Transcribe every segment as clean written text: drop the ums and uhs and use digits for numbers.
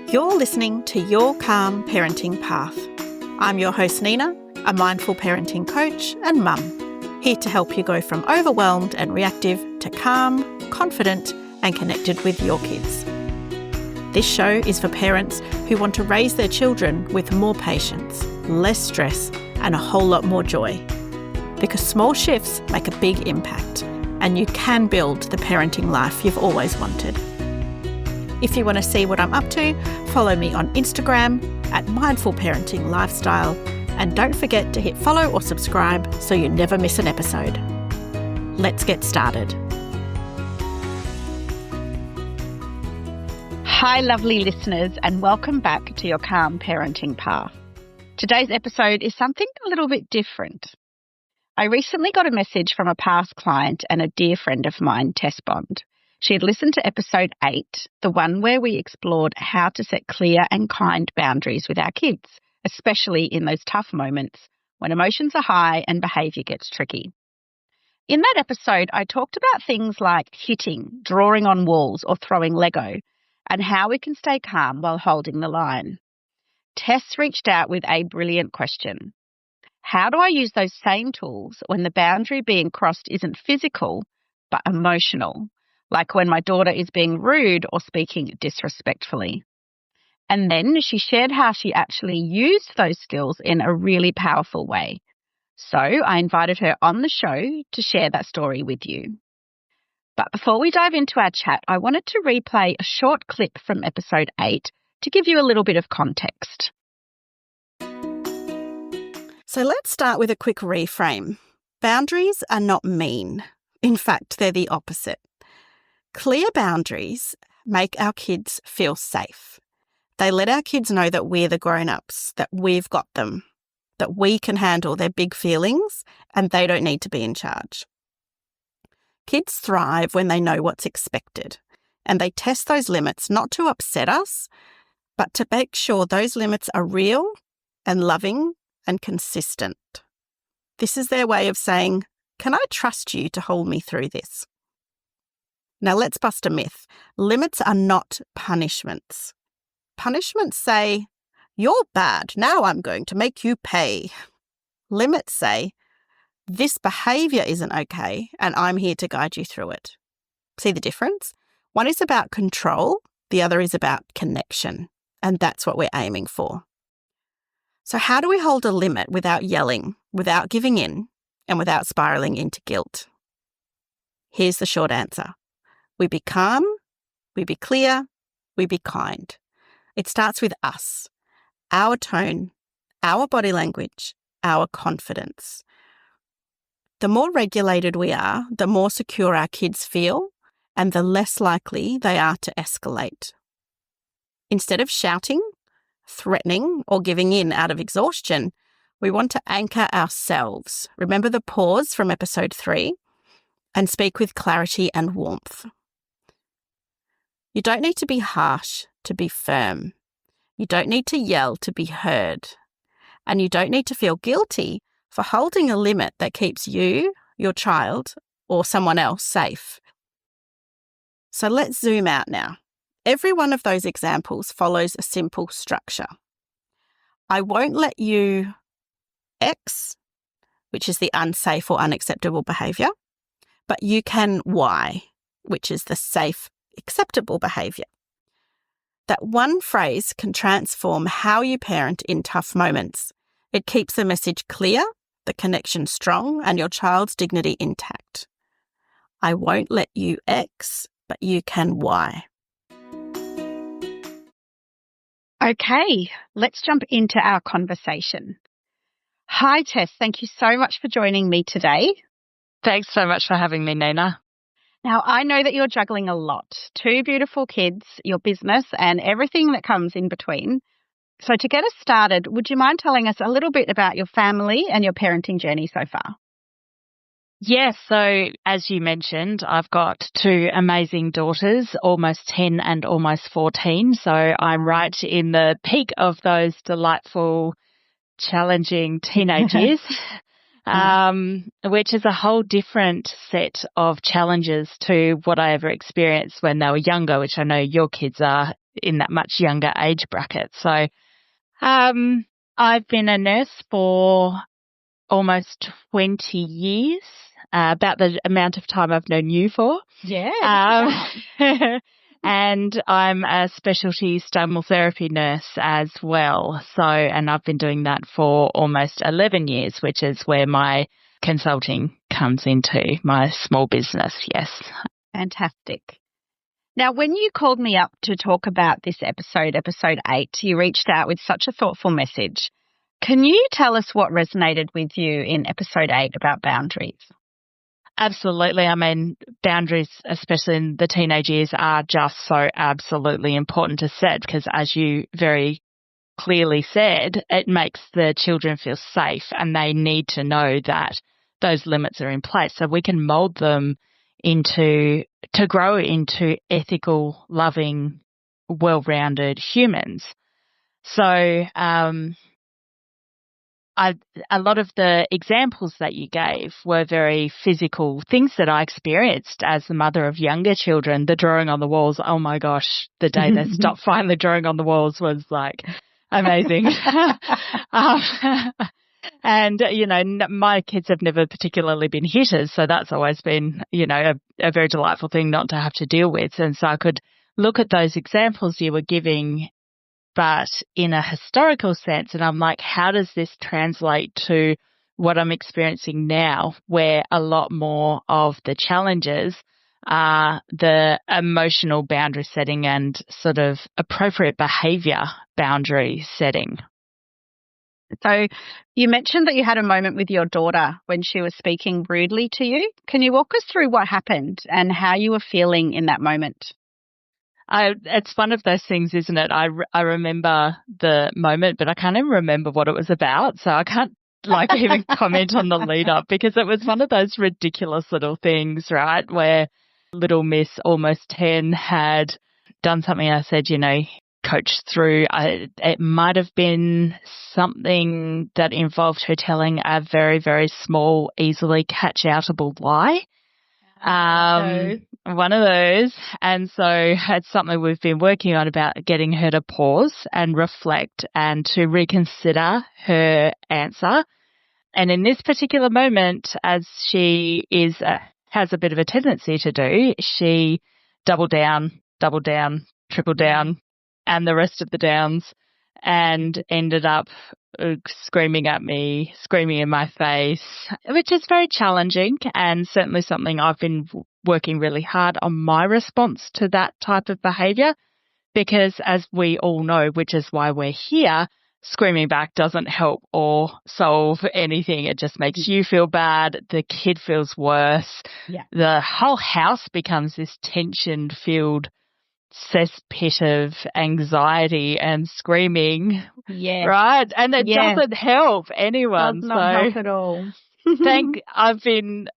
You're listening to Your Calm Parenting Path. I'm your host Nina, a mindful parenting coach and mum, here to help you go from overwhelmed and reactive to calm, confident and connected with your kids. This show is for parents who want to raise their children with more patience, less stress and a whole lot more joy. Because small shifts make a big impact and you can build the parenting life you've always wanted. If you want to see what I'm up to, follow me on Instagram at Mindful Parenting Lifestyle, and don't forget to hit follow or subscribe so you never miss an episode. Let's get started. Hi, lovely listeners, and welcome back to Your Calm Parenting Path. Today's episode is something a little bit different. I recently got a message from a past client and a dear friend of mine, Tess, Bonde. She had listened to episode 8, the one where we explored how to set clear and kind boundaries with our kids, especially in those tough moments when emotions are high and behaviour gets tricky. In that episode, I talked about things like hitting, drawing on walls or throwing Lego, and how we can stay calm while holding the line. Tess reached out with a brilliant question. How do I use those same tools when the boundary being crossed isn't physical, but emotional? Like when my daughter is being rude or speaking disrespectfully. And then she shared how she actually used those skills in a really powerful way. So I invited her on the show to share that story with you. But before we dive into our chat, I wanted to replay a short clip from episode 8 to give you a little bit of context. So let's start with a quick reframe. Boundaries are not mean. In fact, they're the opposite. Clear boundaries make our kids feel safe. They let our kids know that we're the grown-ups, that we've got them, that we can handle their big feelings and they don't need to be in charge. Kids thrive when they know what's expected, and they test those limits not to upset us, but to make sure those limits are real and loving and consistent. This is their way of saying, "Can I trust you to hold me through this?" Now let's bust a myth. Limits are not punishments. Punishments say, "You're bad, now I'm going to make you pay." Limits say, "This behaviour isn't okay and I'm here to guide you through it." See the difference? One is about control, the other is about connection, and that's what we're aiming for. So how do we hold a limit without yelling, without giving in, and without spiralling into guilt? Here's the short answer. We be calm, we be clear, we be kind. It starts with us, our tone, our body language, our confidence. The more regulated we are, the more secure our kids feel and the less likely they are to escalate. Instead of shouting, threatening, or giving in out of exhaustion, we want to anchor ourselves. Remember the pause from episode 3? And speak with clarity and warmth. You don't need to be harsh to be firm. You don't need to yell to be heard. And you don't need to feel guilty for holding a limit that keeps you, your child, or someone else safe. So let's zoom out now. Every one of those examples follows a simple structure. I won't let you X, which is the unsafe or unacceptable behaviour, but you can Y, which is the safe, acceptable behaviour. That one phrase can transform how you parent in tough moments. It keeps the message clear, the connection strong, and your child's dignity intact. I won't let you X, but you can Y. Okay, let's jump into our conversation. Hi, Tess. Thank you so much for joining me today. Thanks so much for having me, Nina. Now, I know that you're juggling a lot. 2 beautiful kids, your business, and everything that comes in between. So to get us started, would you mind telling us a little bit about your family and your parenting journey so far? Yes, so as you mentioned, I've got 2 amazing daughters, almost 10 and almost 14. So I'm right in the peak of those delightful, challenging teenage years. Which is a whole different set of challenges to what I ever experienced when they were younger, which I know your kids are in that much younger age bracket. So I've been a nurse for almost 20 years, about the amount of time I've known you for. Yeah. And I'm a specialty stromal therapy nurse as well. So, and I've been doing that for almost 11 years, which is where my consulting comes into, my small business. Yes. Fantastic. Now, when you called me up to talk about this episode 8, you reached out with such a thoughtful message. Can you tell us what resonated with you in episode 8 about boundaries? Absolutely. I mean, boundaries, especially in the teenage years, are just so absolutely important to set because, as you very clearly said, it makes the children feel safe and they need to know that those limits are in place so we can mold them to grow into ethical, loving, well-rounded humans. So, a lot of the examples that you gave were very physical things that I experienced as the mother of younger children. The drawing on the walls, oh my gosh, the day they stopped finally drawing on the walls was like amazing. And, my kids have never particularly been hitters, so that's always been, a very delightful thing not to have to deal with. And so I could look at those examples you were giving, but in a historical sense, and I'm like, how does this translate to what I'm experiencing now, where a lot more of the challenges are the emotional boundary setting and sort of appropriate behaviour boundary setting. So you mentioned that you had a moment with your daughter when she was speaking rudely to you. Can you walk us through what happened and how you were feeling in that moment? It's one of those things, isn't it? I remember the moment, but I can't even remember what it was about. So I can't even comment on the lead up because it was one of those ridiculous little things, right? Where little Miss, almost 10, had done something. I said, coached through. It might have been something that involved her telling a very, very small, easily catch-outable lie. One of those. And so it's something we've been working on about getting her to pause and reflect and to reconsider her answer. And in this particular moment, as she has a bit of a tendency to do, she doubled down, triple down, and the rest of the downs, and ended up screaming at me, screaming in my face, which is very challenging and certainly something I've been working really hard on my response to that type of behaviour because, as we all know, which is why we're here, screaming back doesn't help or solve anything. It just makes you feel bad. The kid feels worse. Yeah. The whole house becomes this tension-filled cesspit of anxiety and screaming. Yes. Right? And it doesn't help anyone. Does not help at all. I've been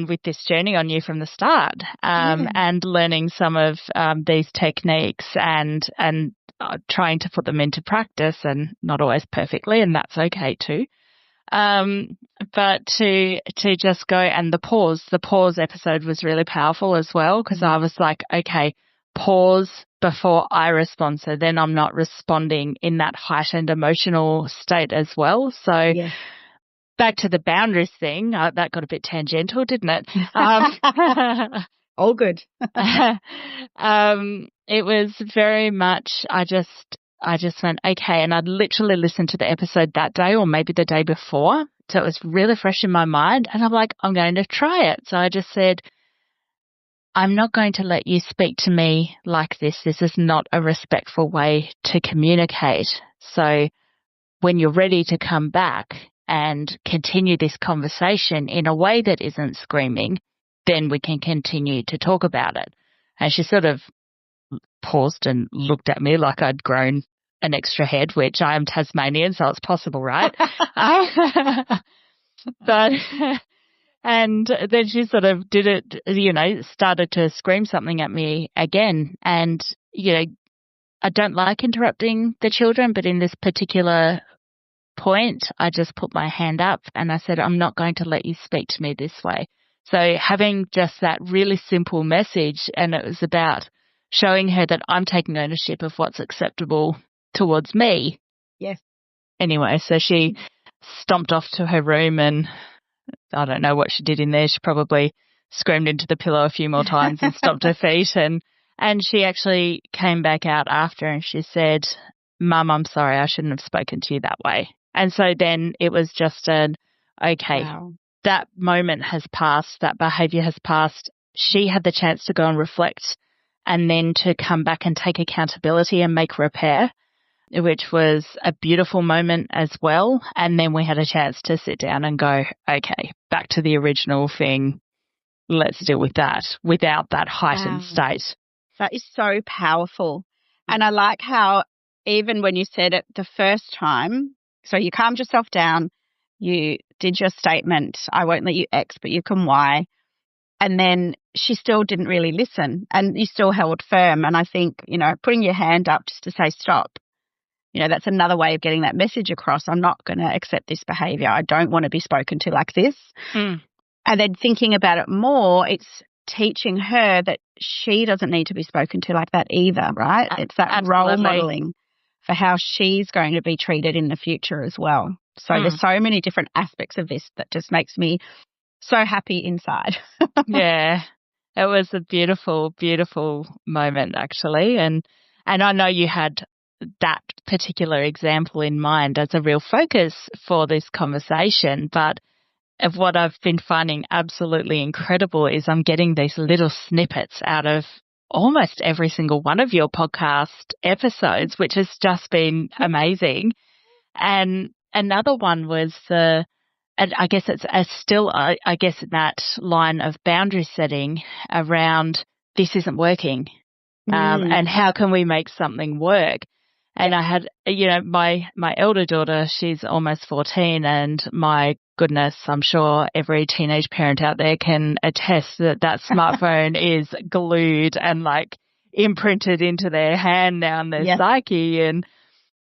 with this journey on you from the start, and learning some of these techniques and trying to put them into practice, and not always perfectly, and that's okay too. But to just go, and the pause episode was really powerful as well because I was like, okay, pause before I respond, so then I'm not responding in that heightened emotional state as well. So back to the boundaries thing, that got a bit tangential, didn't it? All good. It was very much, I just went, okay, and I'd literally listened to the episode that day or maybe the day before, so it was really fresh in my mind, and I'm like, I'm going to try it. So I just said, I'm not going to let you speak to me like this. This is not a respectful way to communicate. So when you're ready to come back and continue this conversation in a way that isn't screaming, then we can continue to talk about it. And she sort of paused and looked at me like I'd grown an extra head, which I am Tasmanian, so it's possible, right? But and then she sort of did it, started to scream something at me again. And, I don't like interrupting the children, but in this particular point, I just put my hand up and I said, I'm not going to let you speak to me this way. So having just that really simple message, and it was about showing her that I'm taking ownership of what's acceptable towards me. Yes. Anyway, so she stomped off to her room, and I don't know what she did in there. She probably screamed into the pillow a few more times and stomped her feet. And she actually came back out after and she said, "Mum, I'm sorry, I shouldn't have spoken to you that way." And so then it was just okay, Wow. that moment has passed, that behaviour has passed. She had the chance to go and reflect and then to come back and take accountability and make repair, which was a beautiful moment as well. And then we had a chance to sit down and go, okay, back to the original thing. Let's deal with that without that heightened state. That is so powerful. And I like how even when you said it the first time, so you calmed yourself down, you did your statement, I won't let you X, but you can Y. And then she still didn't really listen and you still held firm. And I think, putting your hand up just to say stop, that's another way of getting that message across. I'm not going to accept this behavior. I don't want to be spoken to like this. Mm. And then thinking about it more, it's teaching her that she doesn't need to be spoken to like that either, right? It's that Absolutely. role modeling for how she's going to be treated in the future as well. So there's so many different aspects of this that just makes me so happy inside. Yeah, it was a beautiful, beautiful moment actually. And I know you had that particular example in mind as a real focus for this conversation, but of what I've been finding absolutely incredible is I'm getting these little snippets out of almost every single one of your podcast episodes, which has just been amazing. And another one was and I guess it's I guess that line of boundary setting around this isn't working, and how can we make something work? And I had, my elder daughter, she's almost 14, and my goodness, I'm sure every teenage parent out there can attest that smartphone is glued and like imprinted into their hand now and their psyche. And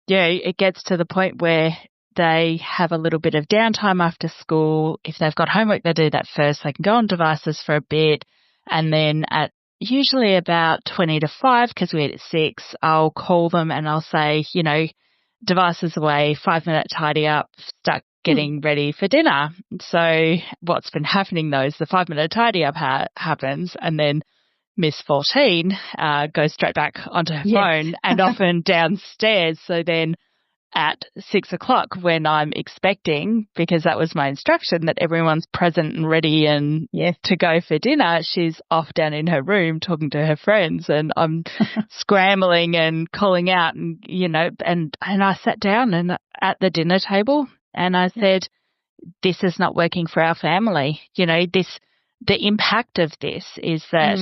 it gets to the point where they have a little bit of downtime after school. If they've got homework, they do that first. They can go on devices for a bit. And then at usually about 20 to 5, because we eat at 6, I'll call them and I'll say, devices away, 5-minute tidy up, start getting ready for dinner. So what's been happening though is the 5-minute tidy up happens, and then Miss 14 goes straight back onto her phone and often downstairs. So then at 6 o'clock when I'm expecting, because that was my instruction, that everyone's present and ready and to go for dinner, she's off down in her room talking to her friends, and I'm scrambling and calling out, and and I sat down and at the dinner table and I said, this is not working for our family. The impact of this is that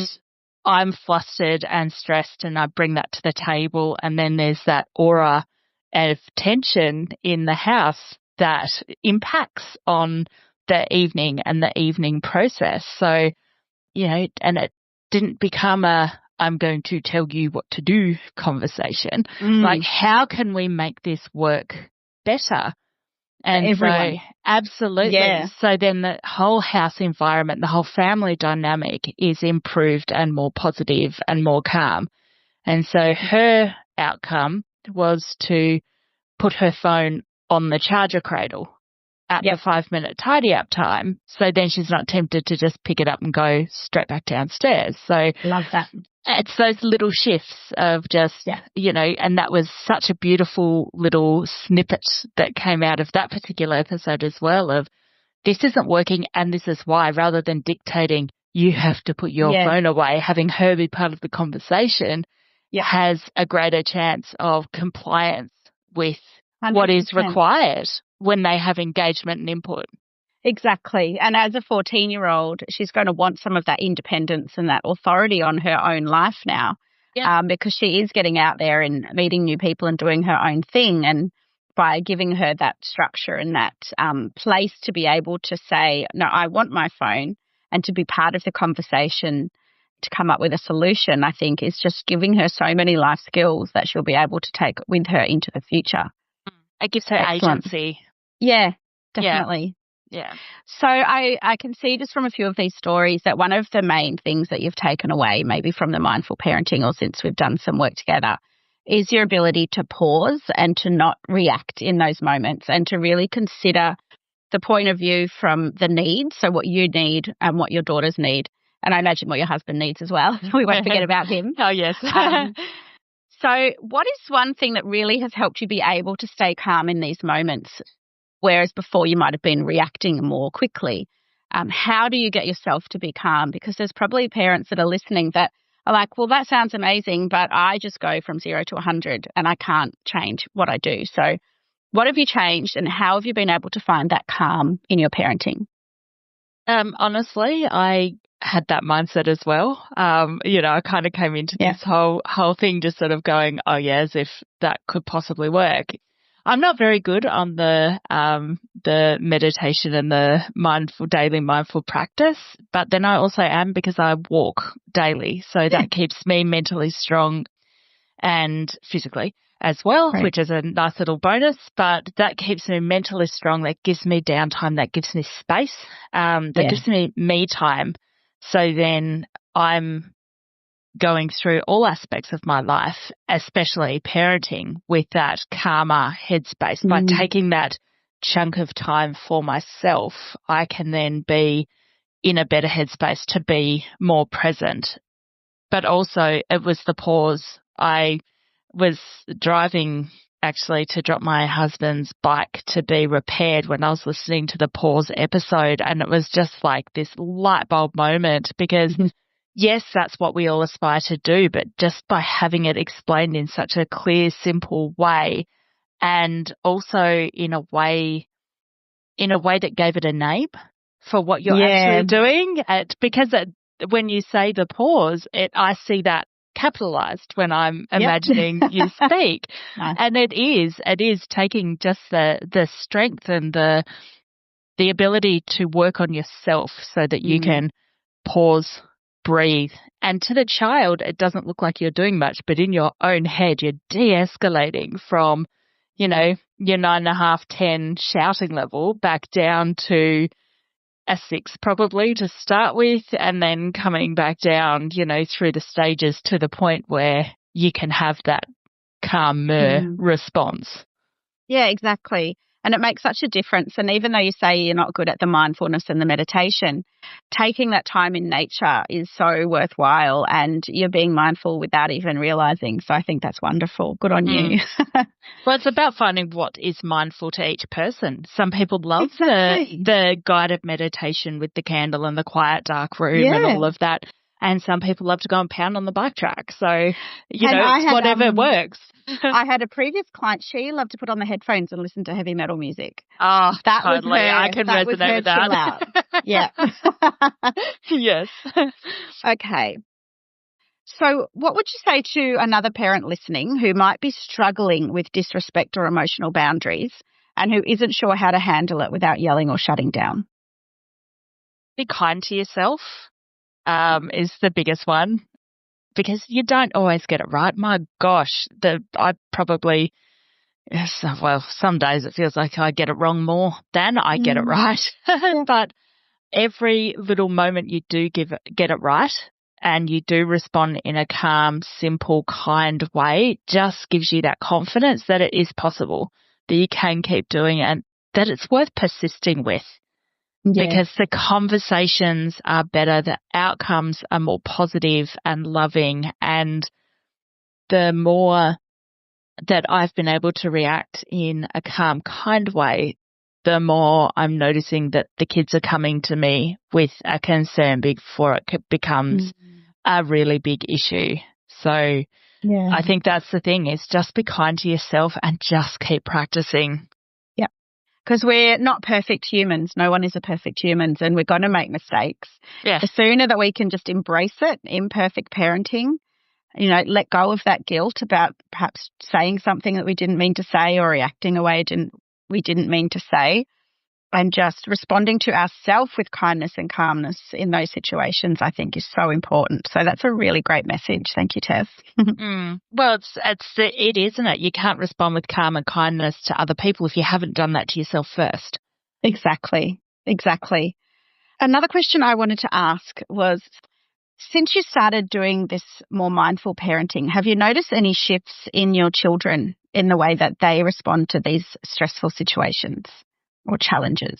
I'm flustered and stressed and I bring that to the table, and then there's that aura of tension in the house that impacts on the evening and the evening process. So, and it didn't become I'm going to tell you what to do conversation. Like, how can we make this work better? And everyone. So, absolutely. Yeah. So then the whole house environment, the whole family dynamic is improved and more positive and more calm. And so her outcome was to put her phone on the charger cradle at the 5-minute tidy up time. So then she's not tempted to just pick it up and go straight back downstairs. So love that. It's those little shifts of just, and that was such a beautiful little snippet that came out of that particular episode as well, of this isn't working and this is why, rather than dictating you have to put your phone away, having her be part of the conversation has a greater chance of compliance with 100%. What is required when they have engagement and input. Exactly. And as a 14-year-old, she's going to want some of that independence and that authority on her own life now, because she is getting out there and meeting new people and doing her own thing. And by giving her that structure and that place to be able to say, no, I want my phone, and to be part of the conversation to come up with a solution, I think is just giving her so many life skills that she'll be able to take with her into the future. It gives her agency. Yeah, definitely. Yeah. So I can see just from a few of these stories that one of the main things that you've taken away, maybe from the mindful parenting or since we've done some work together, is your ability to pause and to not react in those moments and to really consider the point of view from the needs, so what you need and what your daughters need. And I imagine what your husband needs as well. We won't forget about him. Oh, yes. So what is one thing that really has helped you be able to stay calm in these moments, whereas before you might have been reacting more quickly? How do you get yourself to be calm? Because there's probably parents that are listening that are like, well, that sounds amazing, but I just go from 0 to 100 and I can't change what I do. So what have you changed and how have you been able to find that calm in your parenting? Honestly, I had that mindset as well. I kind of came into this whole thing just sort of going, oh yeah, as if that could possibly work. I'm not very good on the meditation and the daily mindful practice, but then I also am because I walk daily. So that keeps me mentally strong and physically as well, Right. which is a nice little bonus, but that keeps me mentally strong. That gives me downtime. That gives me space. That gives me time. So then I'm going through all aspects of my life, especially parenting, with that calmer headspace. By taking that chunk of time for myself, I can then be in a better headspace to be more present. But also it was the pause. I was driving actually to drop my husband's bike to be repaired when I was listening to the pause episode, and it was just like this light bulb moment because yes, that's what we all aspire to do, but just by having it explained in such a clear, simple way, and also in a way that gave it a name for what you're actually doing. Because when you say the pause, I see that capitalized when I'm imagining you speak. Nice. And it is taking just the strength and the ability to work on yourself so that you can pause, breathe. And to the child, it doesn't look like you're doing much, but in your own head, you're de-escalating from, your 9.5, 10 shouting level back down to a 6 probably to start with, and then coming back down, through the stages to the point where you can have that calmer response. Yeah, exactly. And it makes such a difference. And even though you say you're not good at the mindfulness and the meditation, taking that time in nature is so worthwhile and you're being mindful without even realizing. So I think that's wonderful. Good on you. Well, it's about finding what is mindful to each person. Some people love the guided meditation with the candle and the quiet dark room and all of that. And some people love to go and pound on the bike track. So, it's whatever works. I had a previous client, she loved to put on the headphones and listen to heavy metal music. Oh, that totally. Was her, I can resonate with that. Yeah. Yes. Okay. So what would you say to another parent listening who might be struggling with disrespect or emotional boundaries and who isn't sure how to handle it without yelling or shutting down? Be kind to yourself. Is the biggest one, because you don't always get it right. My gosh, I probably, some days it feels like I get it wrong more than I get it right. But every little moment you do get it right and you do respond in a calm, simple, kind way, just gives you that confidence that it is possible, that you can keep doing it, and that it's worth persisting with. Because the conversations are better, the outcomes are more positive and loving, and the more that I've been able to react in a calm, kind way, the more I'm noticing that the kids are coming to me with a concern before it becomes a really big issue. So I think that's the thing, is just be kind to yourself and just keep practicing. Because we're not perfect humans. No one is a perfect human, and we're going to make mistakes. Yeah. The sooner that we can just embrace it, imperfect parenting, let go of that guilt about perhaps saying something that we didn't mean to say or reacting a way we didn't mean to say, and just responding to ourselves with kindness and calmness in those situations, I think is so important. So that's a really great message. Thank you, Tess. Well, it is, isn't it? You can't respond with calm and kindness to other people if you haven't done that to yourself first. Exactly. exactly. Another question I wanted to ask was, since you started doing this more mindful parenting, have you noticed any shifts in your children in the way that they respond to these stressful situations or challenges?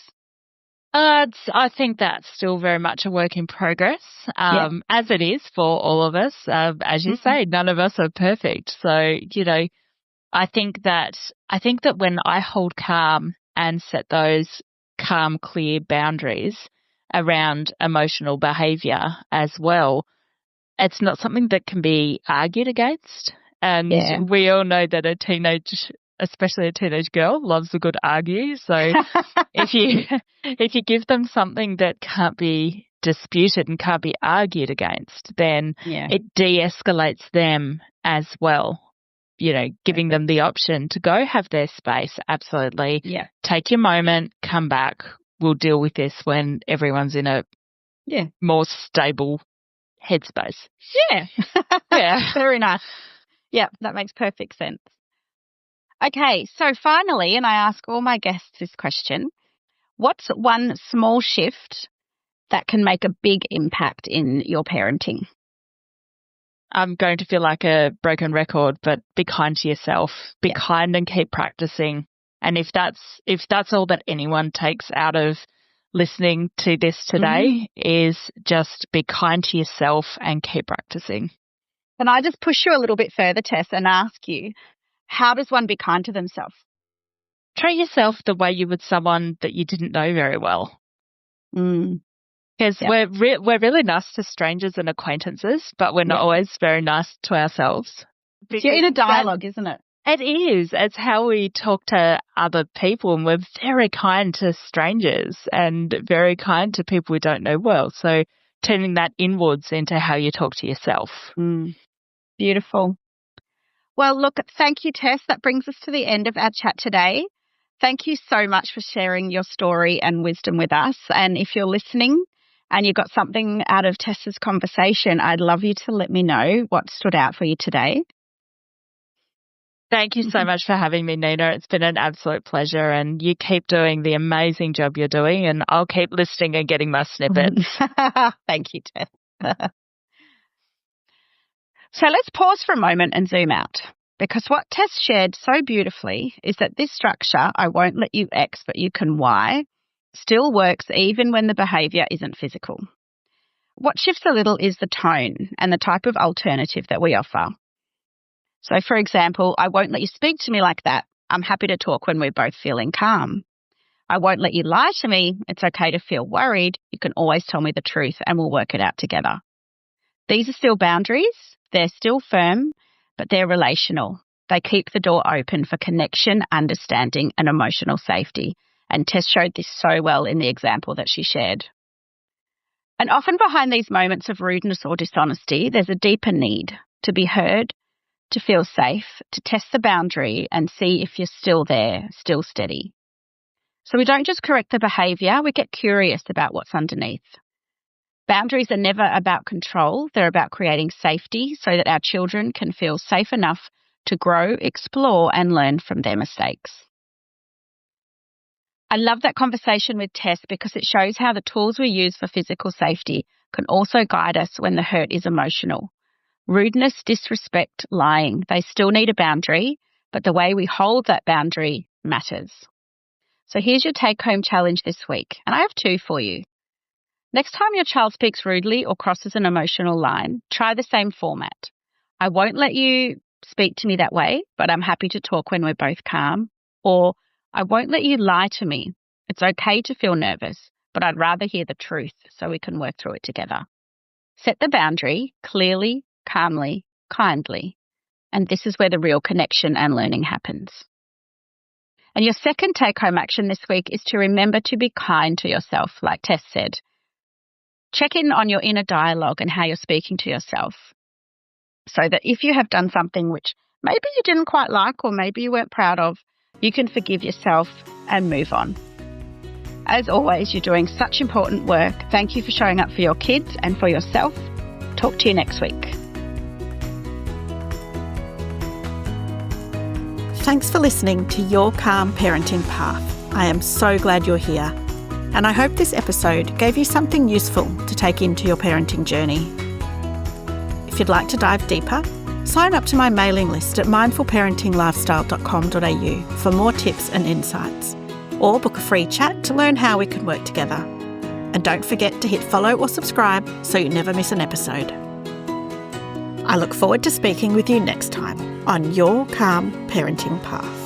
I think that's still very much a work in progress, Yeah. as it is for all of us. As you say, none of us are perfect. So, I think that when I hold calm and set those calm, clear boundaries around emotional behavior as well, it's not something that can be argued against. And Yeah. we all know that especially a teenage girl, loves a good argue. So if you give them something that can't be disputed and can't be argued against, then it de-escalates them as well. Giving them the option to go have their space. Absolutely. Yeah. Take your moment, come back. We'll deal with this when everyone's in a more stable headspace. Yeah. Yeah. Very nice. Yeah, that makes perfect sense. Okay, so finally, and I ask all my guests this question, what's one small shift that can make a big impact in your parenting? I'm going to feel like a broken record, but be kind to yourself. Be kind and keep practicing. And if that's all that anyone takes out of listening to this today is just be kind to yourself and keep practicing. Can I just push you a little bit further, Tess, and ask you, how does one be kind to themselves? Treat yourself the way you would someone that you didn't know very well. Because we're really nice to strangers and acquaintances, but we're not always very nice to ourselves. It's your inner dialogue, isn't it? It is. It's how we talk to other people, and we're very kind to strangers and very kind to people we don't know well. So turning that inwards into how you talk to yourself. Beautiful. Well, look, thank you, Tess. That brings us to the end of our chat today. Thank you so much for sharing your story and wisdom with us. And if you're listening and you got something out of Tess's conversation, I'd love you to let me know what stood out for you today. Thank you so much for having me, Nina. It's been an absolute pleasure, and you keep doing the amazing job you're doing, and I'll keep listening and getting my snippets. Thank you, Tess. So let's pause for a moment and zoom out, because what Tess shared so beautifully is that this structure, I won't let you X, but you can Y, still works even when the behaviour isn't physical. What shifts a little is the tone and the type of alternative that we offer. So, for example, I won't let you speak to me like that. I'm happy to talk when we're both feeling calm. I won't let you lie to me. It's okay to feel worried. You can always tell me the truth and we'll work it out together. These are still boundaries. They're still firm, but they're relational. They keep the door open for connection, understanding, and emotional safety. And Tess showed this so well in the example that she shared. And often behind these moments of rudeness or dishonesty, there's a deeper need to be heard, to feel safe, to test the boundary and see if you're still there, still steady. So we don't just correct the behaviour, we get curious about what's underneath. Boundaries are never about control, they're about creating safety so that our children can feel safe enough to grow, explore and learn from their mistakes. I love that conversation with Tess because it shows how the tools we use for physical safety can also guide us when the hurt is emotional. Rudeness, disrespect, lying, they still need a boundary, but the way we hold that boundary matters. So here's your take-home challenge this week, and I have 2 for you. Next time your child speaks rudely or crosses an emotional line, try the same format. I won't let you speak to me that way, but I'm happy to talk when we're both calm. Or, I won't let you lie to me. It's okay to feel nervous, but I'd rather hear the truth so we can work through it together. Set the boundary clearly, calmly, kindly. And this is where the real connection and learning happens. And your second take-home action this week is to remember to be kind to yourself, like Tess said. Check in on your inner dialogue and how you're speaking to yourself, so that if you have done something which maybe you didn't quite like or maybe you weren't proud of, you can forgive yourself and move on. As always, you're doing such important work. Thank you for showing up for your kids and for yourself. Talk to you next week. Thanks for listening to Your Calm Parenting Path. I am so glad you're here. And I hope this episode gave you something useful to take into your parenting journey. If you'd like to dive deeper, sign up to my mailing list at mindfulparentinglifestyle.com.au for more tips and insights, or book a free chat to learn how we can work together. And don't forget to hit follow or subscribe so you never miss an episode. I look forward to speaking with you next time on Your Calm Parenting Path.